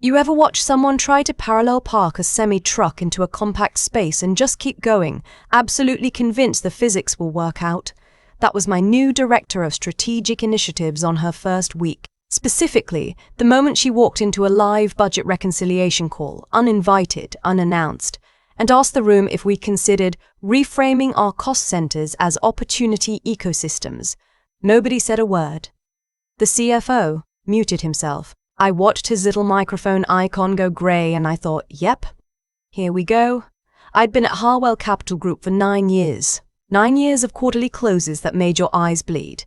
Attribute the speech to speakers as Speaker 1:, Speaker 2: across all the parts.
Speaker 1: You ever watch someone try to parallel park a semi-truck into a compact space and just keep going, absolutely convinced the physics will work out? That was my new director of strategic initiatives on her first week. Specifically, the moment she walked into a live budget reconciliation call, uninvited, unannounced, and asked the room if we considered reframing our cost centers as opportunity ecosystems. Nobody said a word. The CFO muted himself. I watched his little microphone icon go grey and I thought, yep, here we go. I'd been at Harwell Capital Group for 9 years. 9 years of quarterly closes that made your eyes bleed.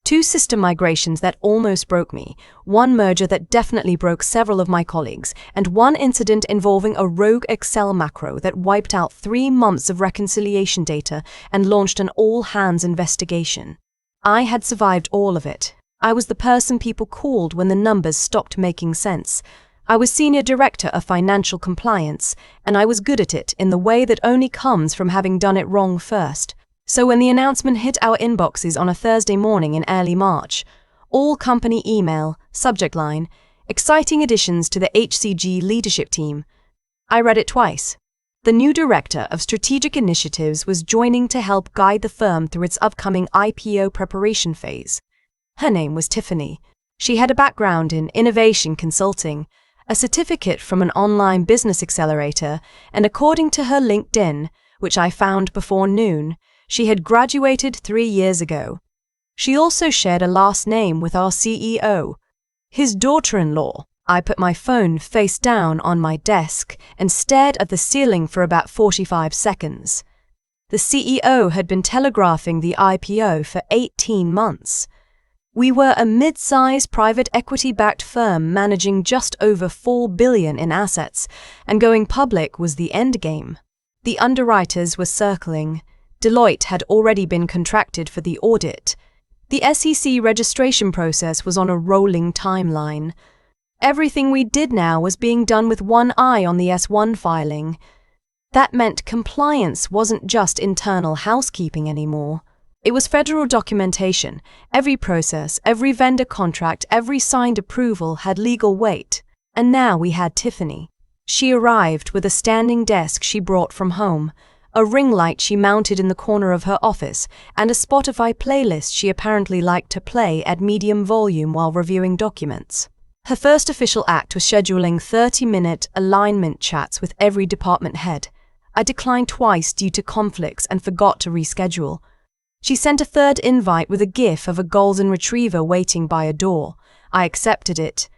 Speaker 1: 2 system migrations that almost broke me, 1 merger that definitely broke several of my colleagues, and 1 incident involving a rogue Excel macro that wiped out 3 months of reconciliation data and launched an all-hands investigation. I had survived all of it. I was the person people called when the numbers stopped making sense. I was Senior Director of Financial Compliance, and I was good at it in the way that only comes from having done it wrong first. So when the announcement hit our inboxes on a Thursday morning in early March, all company email, subject line, exciting additions to the HCG leadership team, I read it twice. The new Director of Strategic Initiatives was joining to help guide the firm through its upcoming IPO preparation phase. Her name was Tiffany. She had a background in innovation consulting, a certificate from an online business accelerator, and according to her LinkedIn, which I found before noon, she had graduated 3 years ago. She also shared a last name with our CEO, his daughter-in-law. I put my phone face down on my desk and stared at the ceiling for about 45 seconds. The CEO had been telegraphing the IPO for 18 months. We were a mid-sized private equity-backed firm managing just over $4 billion in assets, and going public was the endgame. The underwriters were circling. Deloitte had already been contracted for the audit. The SEC registration process was on a rolling timeline. Everything we did now was being done with one eye on the S1 filing. That meant compliance wasn't just internal housekeeping anymore. It was federal documentation. Every process, every vendor contract, every signed approval had legal weight. And now we had Tiffany. She arrived with a standing desk she brought from home, a ring light she mounted in the corner of her office, and a Spotify playlist she apparently liked to play at medium volume while reviewing documents. Her first official act was scheduling 30-minute alignment chats with every department head. I declined twice due to conflicts and forgot to reschedule. She sent a third invite with a gif of a golden retriever waiting by a door. I accepted it.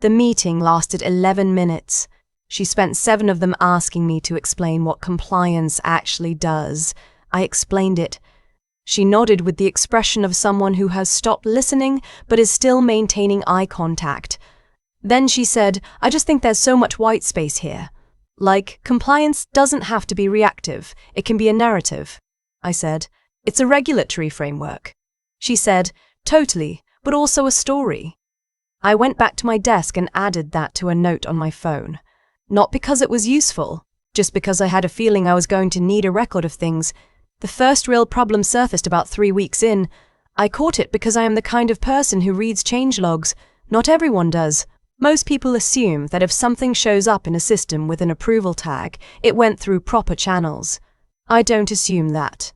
Speaker 1: The meeting lasted 11 minutes. She spent 7 of them asking me to explain what compliance actually does. I explained it. She nodded with the expression of someone who has stopped listening but is still maintaining eye contact. Then she said, I just think there's so much white space here. Like, compliance doesn't have to be reactive. It can be a narrative. I said, it's a regulatory framework. She said, totally, but also a story. I went back to my desk and added that to a note on my phone. Not because it was useful, just because I had a feeling I was going to need a record of things. The first real problem surfaced about 3 weeks in. I caught it because I am the kind of person who reads change logs. Not everyone does. Most people assume that if something shows up in a system with an approval tag, it went through proper channels. I don't assume that.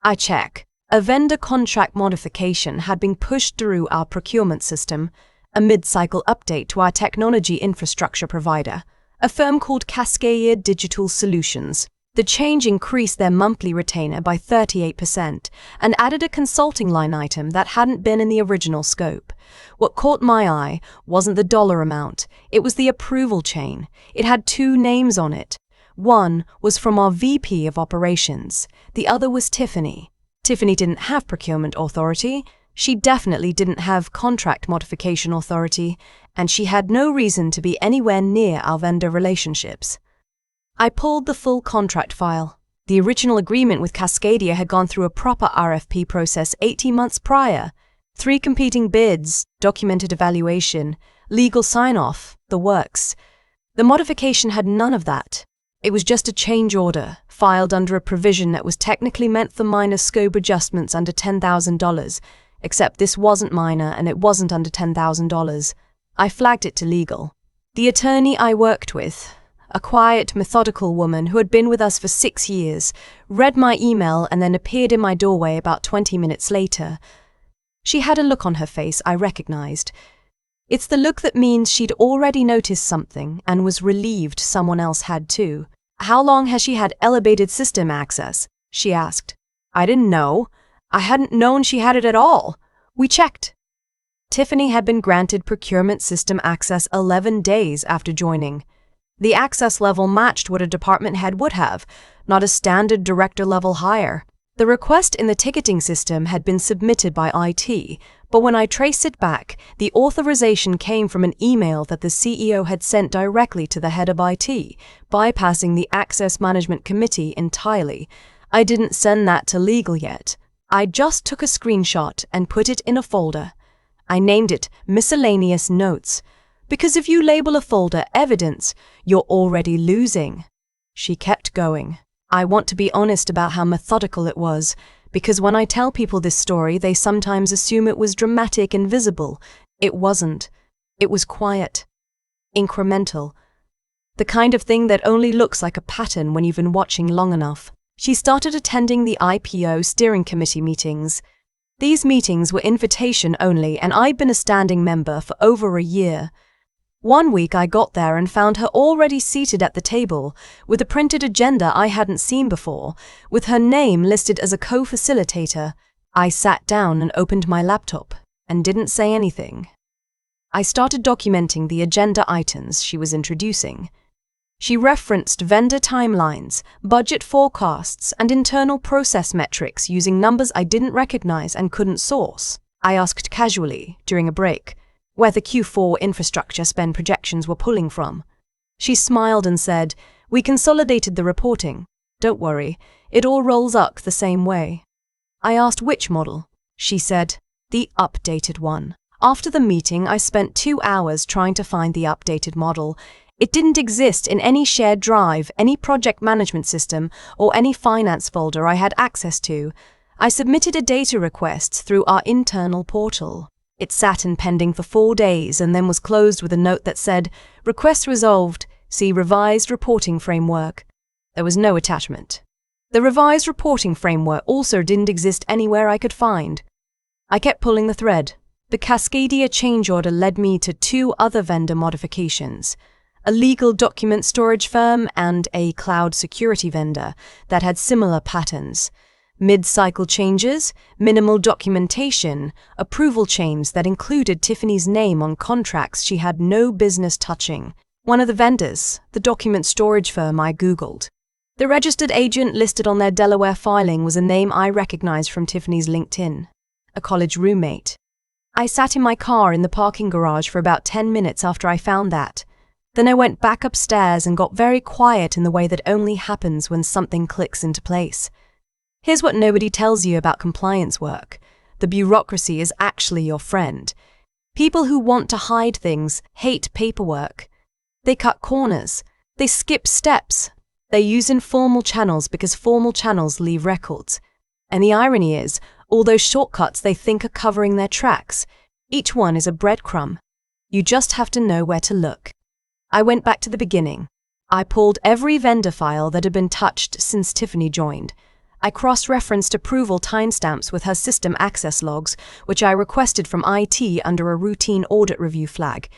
Speaker 1: I check. A vendor contract modification had been pushed through our procurement system, a mid-cycle update to our technology infrastructure provider, a firm called Cascade Digital Solutions. The change increased their monthly retainer by 38% and added a consulting line item that hadn't been in the original scope. What caught my eye wasn't the dollar amount, it was the approval chain. It had 2 names on it. One was from our VP of Operations. The other was Tiffany. Tiffany didn't have procurement authority. She definitely didn't have contract modification authority, and she had no reason to be anywhere near our vendor relationships. I pulled the full contract file. The original agreement with Cascadia had gone through a proper RFP process 18 months prior. 3 competing bids, documented evaluation, legal sign-off, the works. The modification had none of that. It was just a change order, filed under a provision that was technically meant for minor scope adjustments under $10,000, except this wasn't minor and it wasn't under $10,000. I flagged it to legal. The attorney I worked with, a quiet, methodical woman who had been with us for 6 years, read my email and then appeared in my doorway about 20 minutes later. She had a look on her face I recognized. It's the look that means she'd already noticed something and was relieved someone else had too. "How long has she had elevated system access?" she asked. "I didn't know. I hadn't known she had it at all. We checked." Tiffany had been granted procurement system access 11 days after joining. The access level matched what a department head would have, not a standard director-level hire. The request in the ticketing system had been submitted by IT, but when I traced it back, the authorization came from an email that the CEO had sent directly to the head of IT, bypassing the Access Management Committee entirely. I didn't send that to legal yet. I just took a screenshot and put it in a folder. I named it Miscellaneous Notes, because if you label a folder Evidence, you're already losing. She kept going. I want to be honest about how methodical it was, because when I tell people this story, they sometimes assume it was dramatic and visible. It wasn't. It was quiet, incremental, the kind of thing that only looks like a pattern when you've been watching long enough. She started attending the IPO steering committee meetings. These meetings were invitation only, and I'd been a standing member for over a year. One week I got there and found her already seated at the table, with a printed agenda I hadn't seen before, with her name listed as a co-facilitator. I sat down and opened my laptop, and didn't say anything. I started documenting the agenda items she was introducing. She referenced vendor timelines, budget forecasts, and internal process metrics using numbers I didn't recognize and couldn't source. I asked casually, during a break, where the Q4 infrastructure spend projections were pulling from. She smiled and said, "We consolidated the reporting. Don't worry, it all rolls up the same way." I asked which model. She said, "The updated one." After the meeting, I spent 2 hours trying to find the updated model. It didn't exist in any shared drive, any project management system, or any finance folder I had access to. I submitted a data request through our internal portal. It sat in pending for 4 days and then was closed with a note that said, "Request resolved, see revised reporting framework." There was no attachment. The revised reporting framework also didn't exist anywhere I could find. I kept pulling the thread. The Cascadia change order led me to 2 other vendor modifications, a legal document storage firm and a cloud security vendor that had similar patterns. Mid-cycle changes, minimal documentation, approval chains that included Tiffany's name on contracts she had no business touching. One of the vendors, the document storage firm, I Googled. The registered agent listed on their Delaware filing was a name I recognized from Tiffany's LinkedIn, a college roommate. I sat in my car in the parking garage for about 10 minutes after I found that. Then I went back upstairs and got very quiet in the way that only happens when something clicks into place. Here's what nobody tells you about compliance work. The bureaucracy is actually your friend. People who want to hide things hate paperwork. They cut corners. They skip steps. They use informal channels because formal channels leave records. And the irony is, all those shortcuts they think are covering their tracks, each one is a breadcrumb. You just have to know where to look. I went back to the beginning. I pulled every vendor file that had been touched since Tiffany joined. I cross-referenced approval timestamps with her system access logs, which I requested from IT under a routine audit review flag.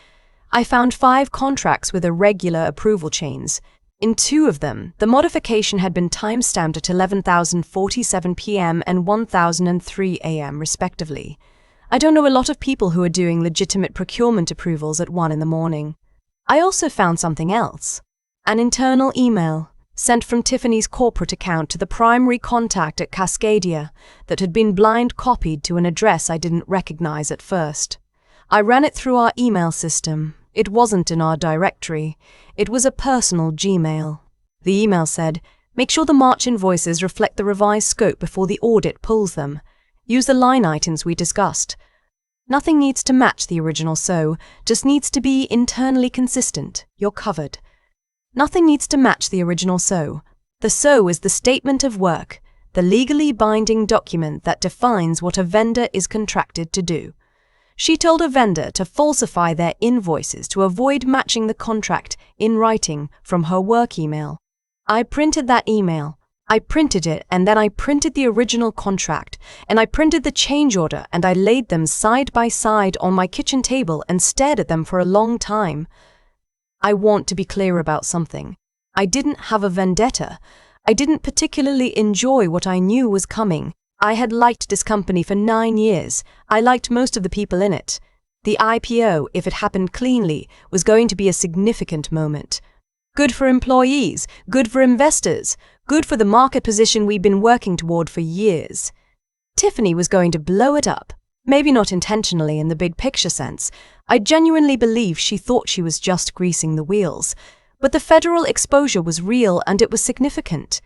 Speaker 1: I found 5 contracts with irregular approval chains. In 2 of them, the modification had been timestamped at 11,047 p.m. and 1,003 a.m. respectively. I don't know a lot of people who are doing legitimate procurement approvals at 1 in the morning. I also found something else. An internal email sent from Tiffany's corporate account to the primary contact at Cascadia that had been blind copied to an address I didn't recognize at first. I ran it through our email system. It wasn't in our directory. It was a personal Gmail. The email said, "Make sure the March invoices reflect the revised scope before the audit pulls them. Use the line items we discussed. Nothing needs to match the original SO, just needs to be internally consistent. You're covered." Nothing needs to match the original SO. The SO is the statement of work, the legally binding document that defines what a vendor is contracted to do. She told a vendor to falsify their invoices to avoid matching the contract in writing from her work email. I printed that email. I printed it, and then I printed the original contract, and I printed the change order, and I laid them side by side on my kitchen table and stared at them for a long time. I want to be clear about something. I didn't have a vendetta. I didn't particularly enjoy what I knew was coming. I had liked this company for 9 years. I liked most of the people in it. The IPO, if it happened cleanly, was going to be a significant moment. Good for employees, good for investors, good for the market position we'd been working toward for years. Tiffany was going to blow it up, maybe not intentionally in the big picture sense. I genuinely believe she thought she was just greasing the wheels. But the federal exposure was real and it was significant.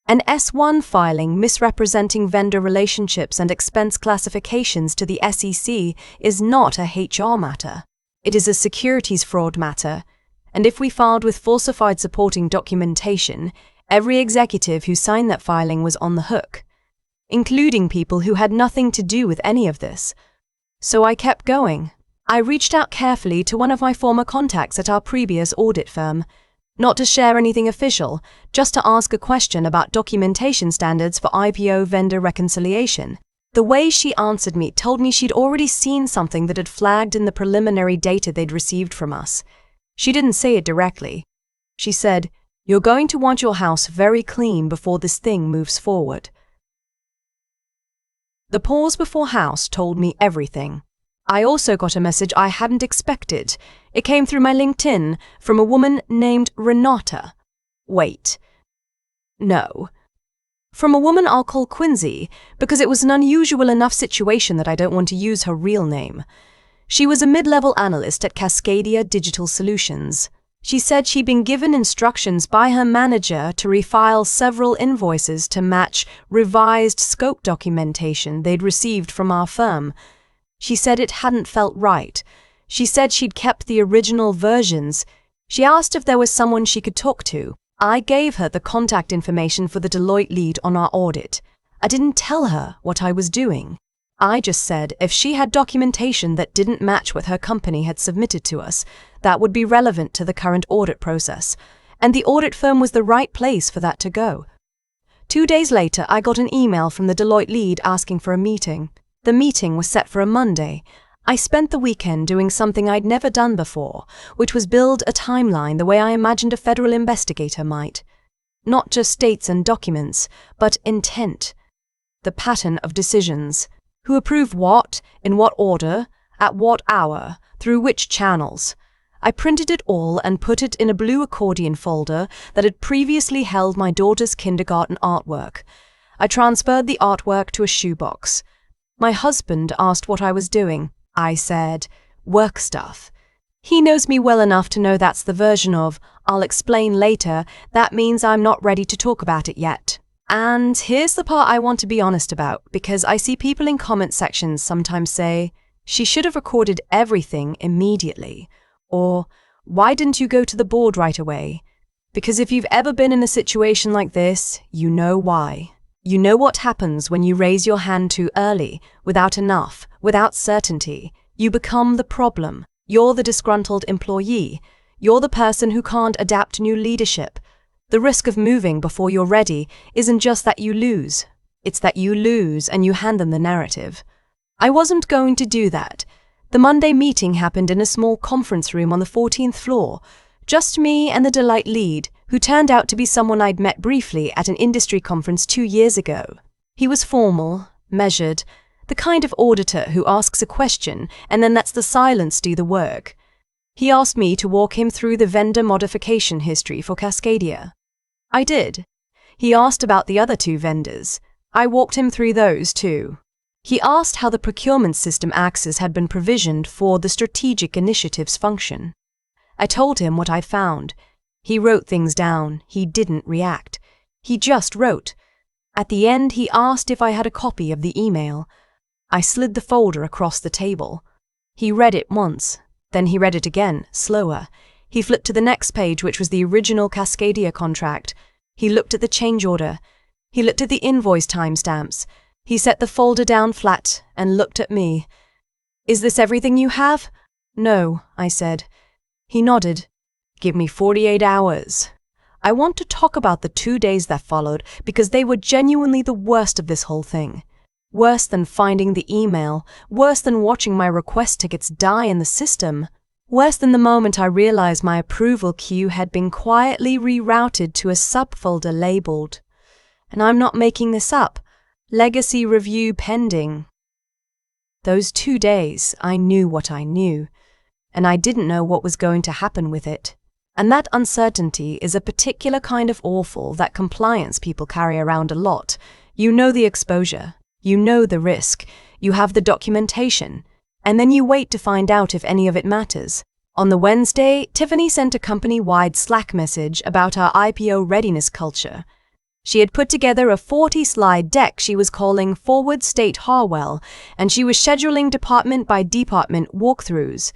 Speaker 1: An S1 filing misrepresenting vendor relationships and expense classifications to the SEC is not a HR matter. It is a securities fraud matter. And if we filed with falsified supporting documentation, every executive who signed that filing was on the hook, including people who had nothing to do with any of this. So I kept going. I reached out carefully to one of my former contacts at our previous audit firm, not to share anything official, just to ask a question about documentation standards for IPO vendor reconciliation. The way she answered me told me she'd already seen something that had flagged in the preliminary data they'd received from us. She didn't say it directly. She said, "You're going to want your house very clean before this thing moves forward." The pause before house told me everything. I also got a message I hadn't expected. It came through my LinkedIn from a woman named Renata. Wait. No. From a woman I'll call Quincy, because it was an unusual enough situation that I don't want to use her real name. She was a mid-level analyst at Cascadia Digital Solutions. She said she'd been given instructions by her manager to refile several invoices to match revised scope documentation they'd received from our firm. She said it hadn't felt right. She said she'd kept the original versions. She asked if there was someone she could talk to. I gave her the contact information for the Deloitte lead on our audit. I didn't tell her what I was doing. I just said if she had documentation that didn't match what her company had submitted to us, that would be relevant to the current audit process, and the audit firm was the right place for that to go. 2 days later, I got an email from the Deloitte lead asking for a meeting. The meeting was set for a Monday. I spent the weekend doing something I'd never done before, which was build a timeline the way I imagined a federal investigator might. Not just dates and documents, but intent. The pattern of decisions. Who approved what, in what order, at what hour, through which channels. I printed it all and put it in a blue accordion folder that had previously held my daughter's kindergarten artwork. I transferred the artwork to a shoebox. My husband asked what I was doing. I said, work stuff. He knows me well enough to know that's the version of, I'll explain later, that means I'm not ready to talk about it yet. And here's the part I want to be honest about, because I see people in comment sections sometimes say, she should have recorded everything immediately, or why didn't you go to the board right away? Because if you've ever been in a situation like this, you know why. You know what happens when you raise your hand too early, without enough, without certainty. You become the problem. You're the disgruntled employee. You're the person who can't adapt to new leadership. The risk of moving before you're ready isn't just that you lose. It's that you lose and you hand them the narrative. I wasn't going to do that. The Monday meeting happened in a small conference room on the 14th floor. Just me and the Deloitte lead, who turned out to be someone I'd met briefly at an industry conference 2 years ago. He was formal, measured, the kind of auditor who asks a question and then lets the silence do the work. He asked me to walk him through the vendor modification history for Cascadia. I did. He asked about the other 2 vendors. I walked him through those too. He asked how the procurement system access had been provisioned for the strategic initiatives function. I told him what I'd found. He wrote things down. He didn't react. He just wrote. At the end, he asked if I had a copy of the email. I slid the folder across the table. He read it once. Then he read it again, slower. He flipped to the next page, which was the original Cascadia contract. He looked at the change order. He looked at the invoice timestamps. He set the folder down flat and looked at me. Is this everything you have? No, I said. He nodded. Give me 48 hours. I want to talk about the 2 days that followed because they were genuinely the worst of this whole thing. Worse than finding the email, worse than watching my request tickets die in the system, worse than the moment I realized my approval queue had been quietly rerouted to a subfolder labeled, and I'm not making this up, legacy review pending. Those 2 days, I knew what I knew, and I didn't know what was going to happen with it. And that uncertainty is a particular kind of awful that compliance people carry around a lot. You know the exposure, you know the risk, you have the documentation, and then you wait to find out if any of it matters. On the Wednesday, Tiffany sent a company-wide Slack message about our IPO readiness culture. She had put together a 40-slide deck she was calling Forward State Harwell, and she was scheduling department-by-department walkthroughs.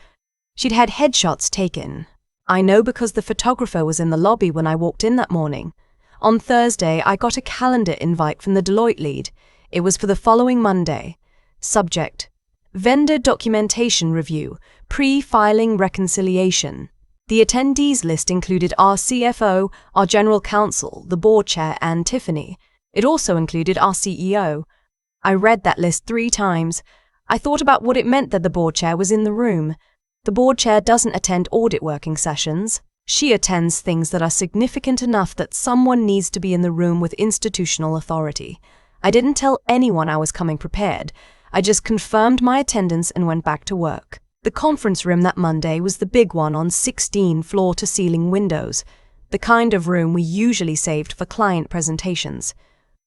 Speaker 1: She'd had headshots taken. I know because the photographer was in the lobby when I walked in that morning. On Thursday, I got a calendar invite from the Deloitte lead. It was for the following Monday. Subject: Vendor Documentation Review, Pre-Filing Reconciliation. The attendees list included our CFO, our General Counsel, the Board Chair, and Tiffany. It also included our CEO. I read that list 3 times. I thought about what it meant that the Board Chair was in the room. The Board Chair doesn't attend audit working sessions. She attends things that are significant enough that someone needs to be in the room with institutional authority. I didn't tell anyone I was coming prepared. I just confirmed my attendance and went back to work. The conference room that Monday was the big one on 16 floor-to-ceiling windows, the kind of room we usually saved for client presentations.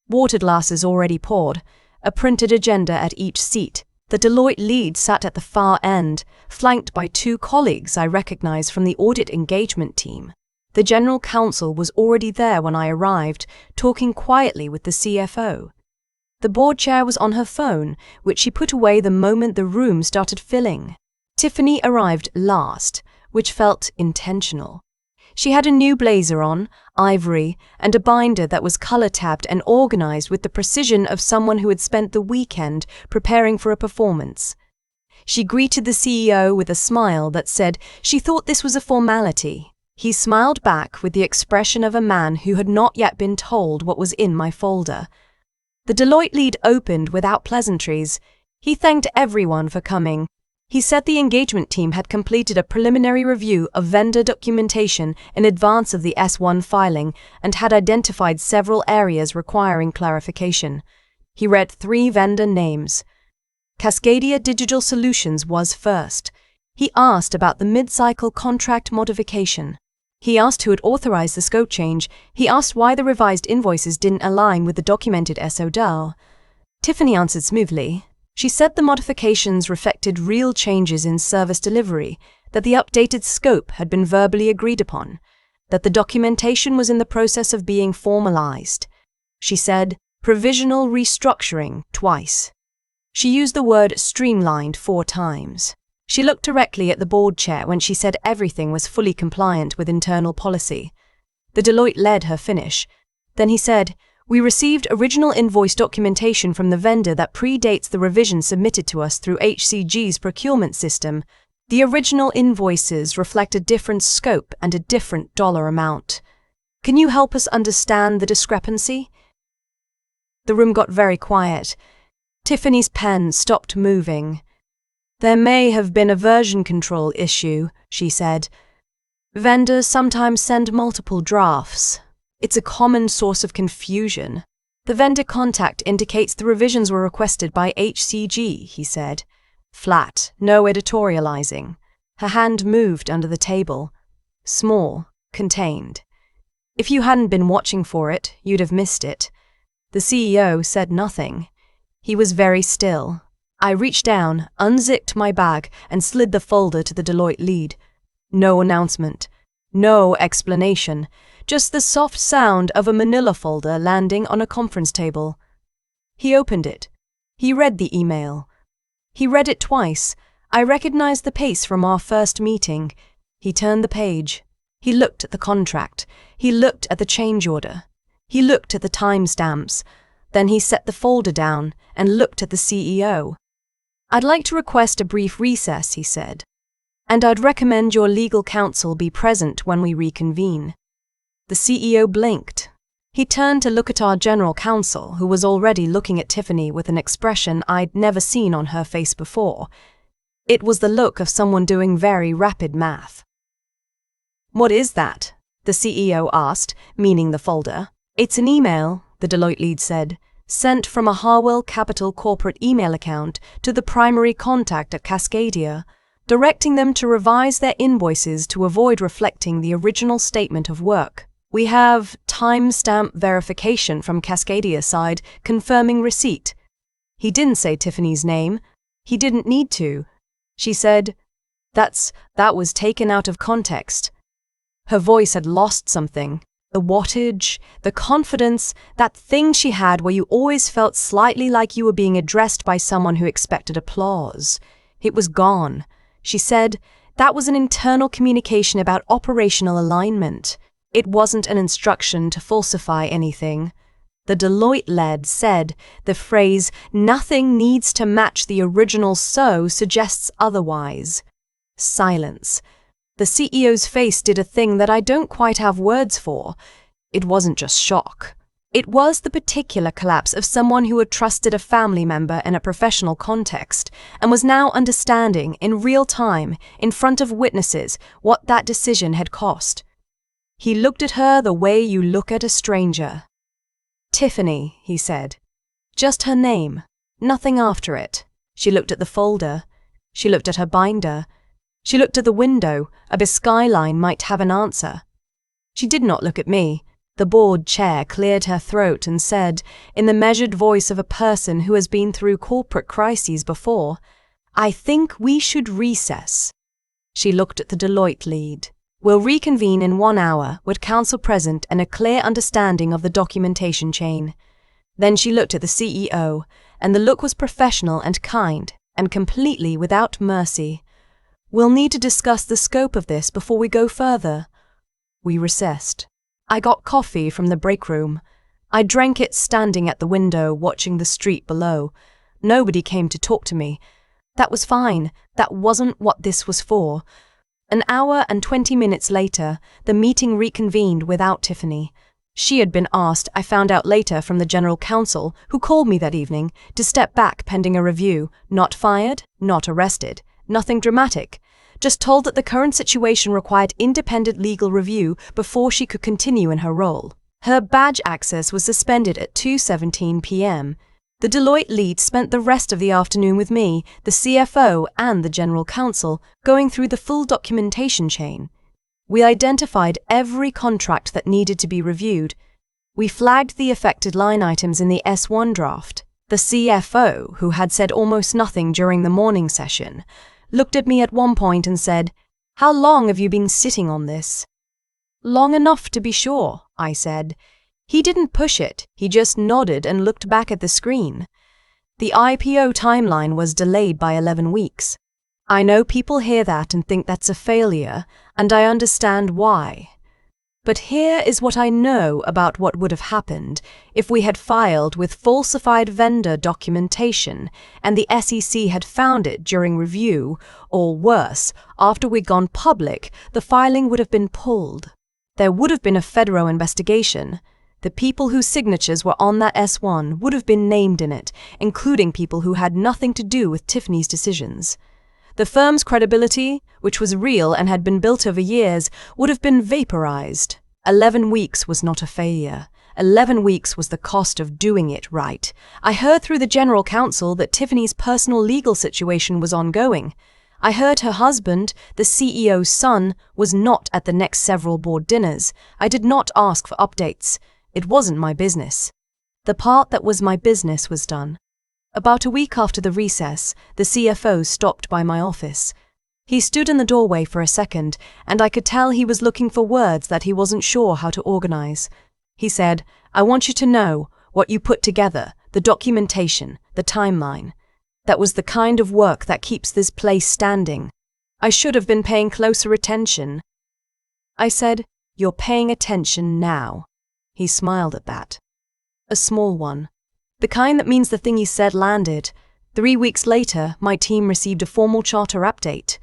Speaker 1: Water glasses already poured, a printed agenda at each seat. The Deloitte lead sat at the far end, flanked by 2 colleagues I recognized from the audit engagement team. The General Counsel was already there when I arrived, talking quietly with the CFO. The Board Chair was on her phone, which she put away the moment the room started filling. Tiffany arrived last, which felt intentional. She had a new blazer on, ivory, and a binder that was color-tabbed and organized with the precision of someone who had spent the weekend preparing for a performance. She greeted the CEO with a smile that said she thought this was a formality. He smiled back with the expression of a man who had not yet been told what was in my folder. The Deloitte lead opened without pleasantries. He thanked everyone for coming. He said the engagement team had completed a preliminary review of vendor documentation in advance of the S1 filing and had identified several areas requiring clarification. He read 3 vendor names. Cascadia Digital Solutions was first. He asked about the mid-cycle contract modification. He asked who had authorized the scope change. He asked why the revised invoices didn't align with the documented SOW. Tiffany answered smoothly. She said the modifications reflected real changes in service delivery, that the updated scope had been verbally agreed upon, that the documentation was in the process of being formalized. She said provisional restructuring twice. She used the word streamlined 4 times. She looked directly at the board chair when she said everything was fully compliant with internal policy. The Deloitte led her finish. Then he said, "We received original invoice documentation from the vendor that predates the revision submitted to us through HCG's procurement system. The original invoices reflect a different scope and a different dollar amount. Can you help us understand the discrepancy?" The room got very quiet. Tiffany's pen stopped moving. "There may have been a version control issue," she said. "Vendors sometimes send multiple drafts. It's a common source of confusion. The vendor contact indicates the revisions were requested by HCG," he said. Flat, no editorializing. Her hand moved under the table. Small, contained. If you hadn't been watching for it, you'd have missed it. The CEO said nothing. He was very still. I reached down, unzipped my bag, and slid the folder to the Deloitte lead. No announcement. No explanation. Just the soft sound of a manila folder landing on a conference table. He opened it. He read the email. He read it twice. I recognized the pace from our first meeting. He turned the page. He looked at the contract. He looked at the change order. He looked at the timestamps. Then he set the folder down and looked at the CEO. "I'd like to request a brief recess," he said, "and I'd recommend your legal counsel be present when we reconvene." The CEO blinked. He turned to look at our general counsel, who was already looking at Tiffany with an expression I'd never seen on her face before. It was the look of someone doing very rapid math. "What is that?" the CEO asked, meaning the folder. "It's an email," the Deloitte lead said, "sent from a Harwell Capital corporate email account to the primary contact at Cascadia, directing them to revise their invoices to avoid reflecting the original statement of work. We have timestamp verification from Cascadia's side confirming receipt." He didn't say Tiffany's name. He didn't need to. She said, That was taken out of context." Her voice had lost something. The wattage, the confidence, that thing she had where you always felt slightly like you were being addressed by someone who expected applause. It was gone. She said, "That was an internal communication about operational alignment. It wasn't an instruction to falsify anything." The Deloitte lead said the phrase, "nothing needs to match the original so" suggests otherwise. Silence. The CEO's face did a thing that I don't quite have words for. It wasn't just shock. It was the particular collapse of someone who had trusted a family member in a professional context and was now understanding in real time, in front of witnesses, what that decision had cost. He looked at her the way you look at a stranger. "Tiffany," he said. Just her name, nothing after it. She looked at the folder. She looked at her binder. She looked at the window. A skyline might have an answer. She did not look at me. The board chair cleared her throat and said, in the measured voice of a person who has been through corporate crises before, "I think we should recess." She looked at the Deloitte lead. "We'll reconvene in 1 hour with counsel present and a clear understanding of the documentation chain." Then she looked at the CEO, and the look was professional and kind, and completely without mercy. "We'll need to discuss the scope of this before we go further." We recessed. I got coffee from the break room. I drank it standing at the window, watching the street below. Nobody came to talk to me. That was fine. That wasn't what this was for. An hour and 20 minutes later, the meeting reconvened without Tiffany. She had been asked, I found out later from the general counsel, who called me that evening, to step back pending a review. Not fired, not arrested, nothing dramatic. Just told that the current situation required independent legal review before she could continue in her role. Her badge access was suspended at 2:17 p.m. The Deloitte lead spent the rest of the afternoon with me, the CFO, and the general counsel, going through the full documentation chain. We identified every contract that needed to be reviewed. We flagged the affected line items in the S1 draft. The CFO, who had said almost nothing during the morning session, looked at me at one point and said, "How long have you been sitting on this?" "Long enough to be sure," I said. He didn't push it, he just nodded and looked back at the screen. The IPO timeline was delayed by 11 weeks. I know people hear that and think that's a failure, and I understand why. But here is what I know about what would have happened if we had filed with falsified vendor documentation and the SEC had found it during review, or worse, after we'd gone public, the filing would have been pulled. There would have been a federal investigation. The people whose signatures were on that S1 would have been named in it, including people who had nothing to do with Tiffany's decisions. The firm's credibility, which was real and had been built over years, would have been vaporized. 11 weeks was not a failure. 11 weeks was the cost of doing it right. I heard through the general counsel that Tiffany's personal legal situation was ongoing. I heard her husband, the CEO's son, was not at the next several board dinners. I did not ask for updates. It wasn't my business. The part that was my business was done. About a week after the recess, the CFO stopped by my office. He stood in the doorway for a second, and I could tell he was looking for words that he wasn't sure how to organize. He said, "I want you to know what you put together, the documentation, the timeline. That was the kind of work that keeps this place standing. I should have been paying closer attention." I said, "You're paying attention now." He smiled at that. A small one. The kind that means the thing he said landed. 3 weeks later, my team received a formal charter update.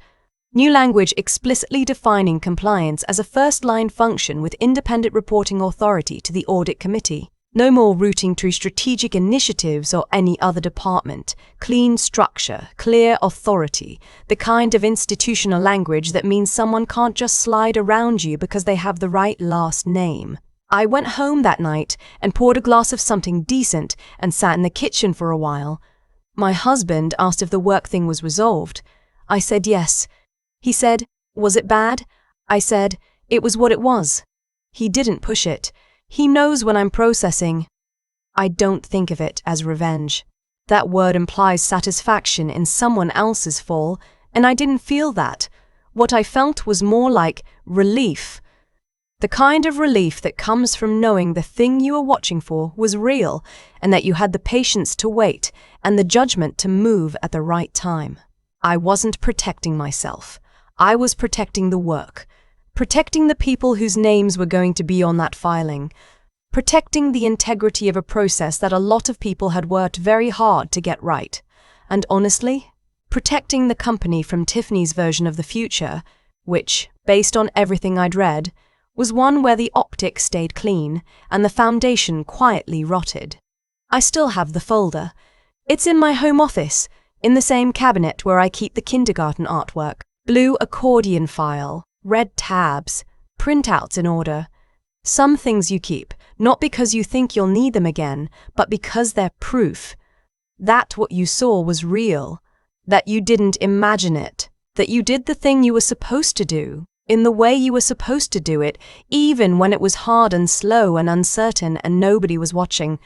Speaker 1: New language explicitly defining compliance as a first-line function with independent reporting authority to the audit committee. No more routing through strategic initiatives or any other department. Clean structure, clear authority, the kind of institutional language that means someone can't just slide around you because they have the right last name. I went home that night and poured a glass of something decent and sat in the kitchen for a while. My husband asked if the work thing was resolved. I said yes. He said, "Was it bad?" I said, "It was what it was." He didn't push it. He knows when I'm processing. I don't think of it as revenge. That word implies satisfaction in someone else's fall, and I didn't feel that. What I felt was more like relief. The kind of relief that comes from knowing the thing you were watching for was real, and that you had the patience to wait and the judgment to move at the right time. I wasn't protecting myself. I was protecting the work. Protecting the people whose names were going to be on that filing. Protecting the integrity of a process that a lot of people had worked very hard to get right. And honestly, protecting the company from Tiffany's version of the future, which, based on everything I'd read, was one where the optics stayed clean and the foundation quietly rotted. I still have the folder. It's in my home office, in the same cabinet where I keep the kindergarten artwork. Blue accordion file. Red tabs, printouts in order. Some things you keep, not because you think you'll need them again, but because they're proof that what you saw was real, that you didn't imagine it, that you did the thing you were supposed to do, in the way you were supposed to do it, even when it was hard and slow and uncertain and nobody was watching.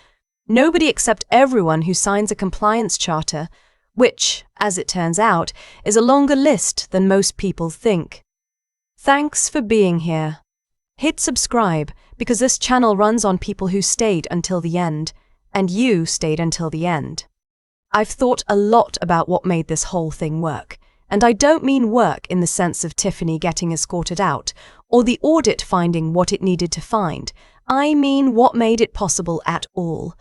Speaker 1: Nobody except everyone who signs a compliance charter, which, as it turns out, is a longer list than most people think. Thanks for being here. Hit subscribe because this channel runs on people who stayed until the end, and you stayed until the end. I've thought a lot about what made this whole thing work, and I don't mean work in the sense of Tiffany getting escorted out, or the audit finding what it needed to find. I mean what made it possible at all.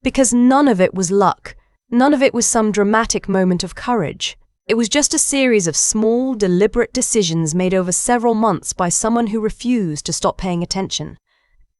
Speaker 1: Because none of it was luck, none of it was some dramatic moment of courage. It was just a series of small, deliberate decisions made over several months by someone who refused to stop paying attention.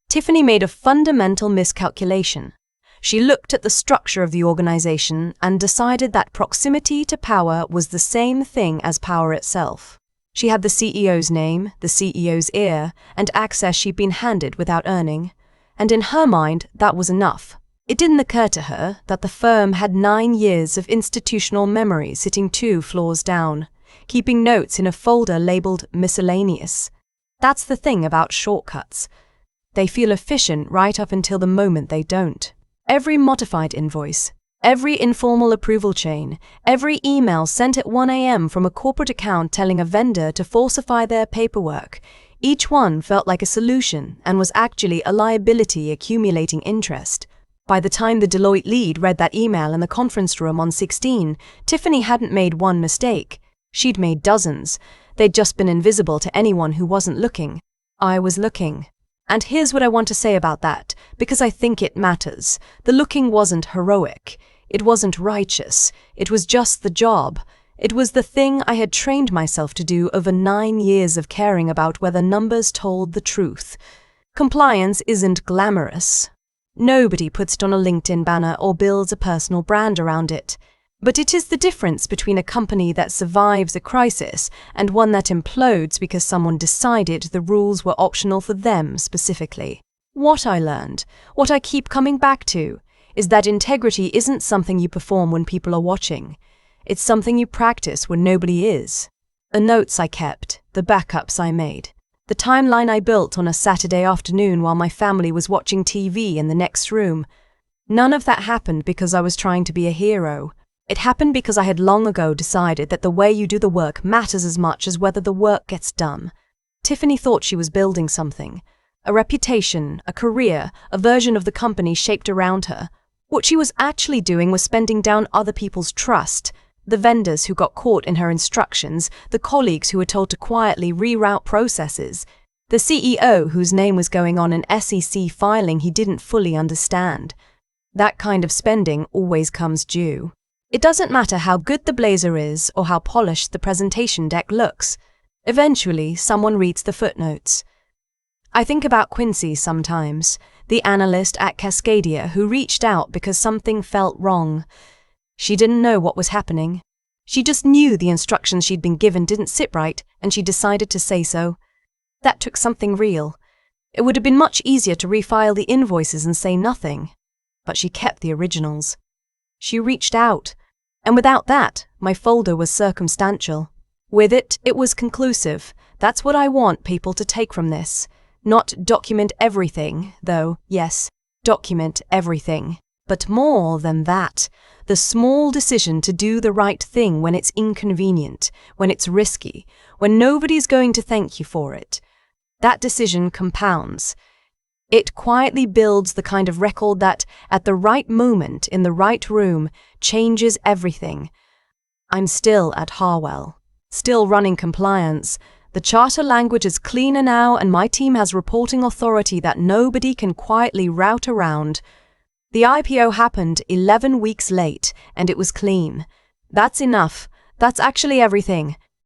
Speaker 1: Tiffany made a fundamental miscalculation. She looked at the structure of the organization and decided that proximity to power was the same thing as power itself. She had the CEO's name, the CEO's ear, and access she'd been handed without earning. And in her mind, that was enough. It didn't occur to her that the firm had 9 years of institutional memory sitting 2 floors down, keeping notes in a folder labeled miscellaneous. That's the thing about shortcuts. They feel efficient right up until the moment they don't. Every modified invoice, every informal approval chain, every email sent at 1 a.m. from a corporate account telling a vendor to falsify their paperwork, each one felt like a solution and was actually a liability accumulating interest. By the time the Deloitte lead read that email in the conference room on 16, Tiffany hadn't made one mistake. She'd made dozens. They'd just been invisible to anyone who wasn't looking. I was looking. And here's what I want to say about that, because I think it matters. The looking wasn't heroic. It wasn't righteous. It was just the job. It was the thing I had trained myself to do over 9 years of caring about whether numbers told the truth. Compliance isn't glamorous. Nobody puts it on a LinkedIn banner or builds a personal brand around it. But it is the difference between a company that survives a crisis and one that implodes because someone decided the rules were optional for them specifically. What I learned, what I keep coming back to, is that integrity isn't something you perform when people are watching. It's something you practice when nobody is. The notes I kept, the backups I made, the timeline I built on a Saturday afternoon while my family was watching TV in the next room. None of that happened because I was trying to be a hero. It happened because I had long ago decided that the way you do the work matters as much as whether the work gets done. Tiffany thought she was building something. A reputation, a career, a version of the company shaped around her. What she was actually doing was spending down other people's trust. The vendors who got caught in her instructions, the colleagues who were told to quietly reroute processes, the CEO whose name was going on an SEC filing he didn't fully understand. That kind of spending always comes due. It doesn't matter how good the blazer is or how polished the presentation deck looks. Eventually, someone reads the footnotes. I think about Quincy sometimes, the analyst at Cascadia who reached out because something felt wrong. She didn't know what was happening. She just knew the instructions she'd been given didn't sit right, and she decided to say so. That took something real. It would have been much easier to refile the invoices and say nothing. But she kept the originals. She reached out, and without that, my folder was circumstantial. With it, it was conclusive. That's what I want people to take from this. Not document everything, though, yes, document everything. But more than that, the small decision to do the right thing when it's inconvenient, when it's risky, when nobody's going to thank you for it. That decision compounds. It quietly builds the kind of record that, at the right moment, in the right room, changes everything. I'm still at Harwell, still running compliance. The charter language is cleaner now, and my team has reporting authority that nobody can quietly route around. The IPO happened 11 weeks late, and it was clean. That's enough. That's actually everything.